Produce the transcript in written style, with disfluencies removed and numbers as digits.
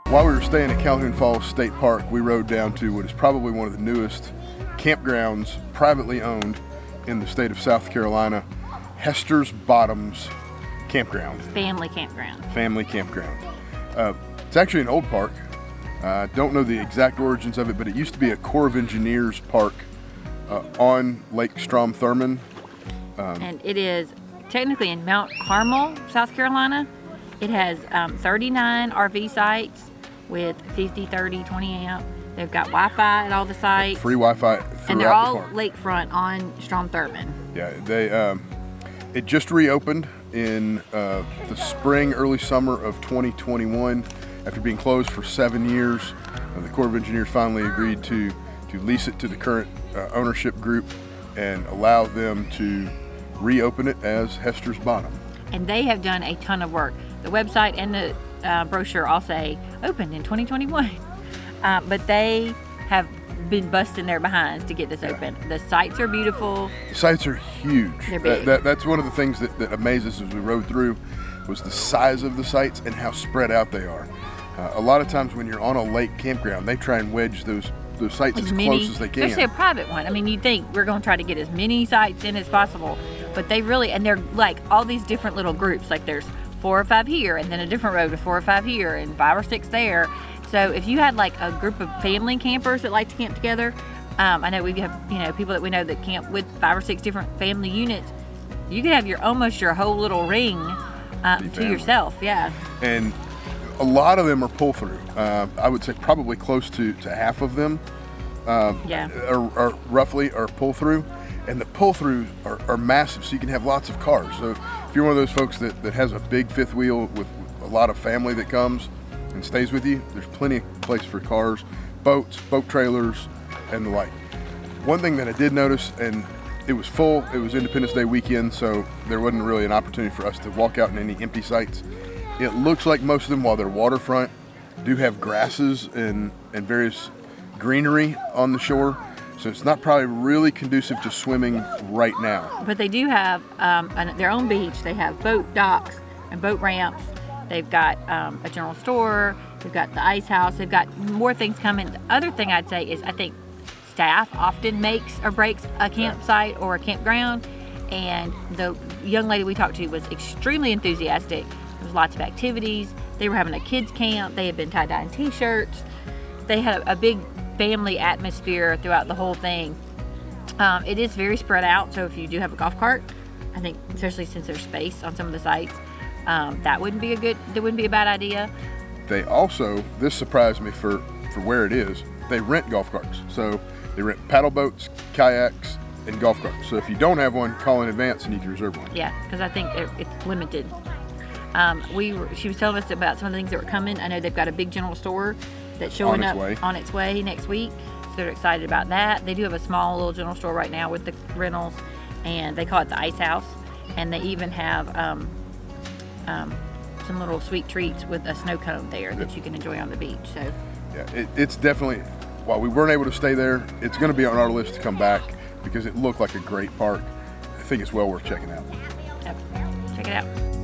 While we were staying at Calhoun Falls State Park, we rode down to what is probably one of the newest campgrounds privately owned in the state of South Carolina, Hesters Bottoms Campground. Family campground. Family campground. It's actually an old park. Don't know the exact origins of it, but it used to be a Corps of Engineers park on Lake Strom-Thurmond. And it is technically in Mount Carmel, South Carolina. It has 39 RV sites with 50, 30, 20 amp. They've got Wi-Fi at all the sites. Free Wi-Fi throughout and they're all the park. lakefront on Strom-Thurmond. Yeah, it just reopened in the spring, early summer of 2021 after being closed for 7 years. The Corps of Engineers finally agreed to lease it to the current ownership group and allow them to reopen it as Hesters Bottom. And they have done a ton of work. The website and the brochure all say opened in 2021, but they have been busting their behinds to get this open. The sites are beautiful. The sites are huge. They're big. That's one of the things that amazed us as we rode through was the size of the sites and how spread out they are. A lot of times when you're on a lake campground, they try and wedge those sites as close as they can. Especially a private one. I mean, you'd think we're going to try to get as many sites in as possible, but they really, and they're like all these different little groups. Like there's 4 or 5 here, and then a different road with 4 or 5 here, and 5 or 6 there. So if you had like a group of family campers that like to camp together, I know we have people that we know that camp with 5 or 6 different family units. You could have almost your whole little ring to yourself, yeah. And a lot of them are pull through. I would say probably close to half of them are roughly pull through, and the pull throughs are massive, so you can have lots of cars. So if you're one of those folks that has a big fifth wheel with a lot of family that comes and stays with you, there's plenty of place for cars, boats, boat trailers, and the like. One thing that I did notice, and it was full, it was Independence Day weekend, so there wasn't really an opportunity for us to walk out in any empty sites. It looks like most of them, while they're waterfront, do have grasses and various greenery on the shore. So it's not probably really conducive to swimming right now. But they do have their own beach. They have boat docks and boat ramps. They've got a general store. They've got the ice house. They've got more things coming. The other thing I'd say is I think staff often makes or breaks a campsite or a campground. And the young lady we talked to was extremely enthusiastic. There was lots of activities. They were having a kids camp. They had been tie-dyeing t-shirts. They had a big family atmosphere throughout the whole thing. It is very spread out, so if you do have a golf cart, I think especially since there's space on some of the sites, that wouldn't be a bad idea. They also, this surprised me for where it is, they rent golf carts. So they rent paddle boats, kayaks, and golf carts. So if you don't have one, call in advance and you can reserve one. Yeah, because I think it's limited. She was telling us about some of the things that were coming. I know they've got a big general store that's showing up on its way next week. So they're excited about that. They do have a small little general store right now with the rentals, and they call it the Ice House. And they even have some little sweet treats with a snow cone there that you can enjoy on the beach. So yeah, it's definitely, while we weren't able to stay there, it's going to be on our list to come back because it looked like a great park. I think it's well worth checking out. Yep. Check it out.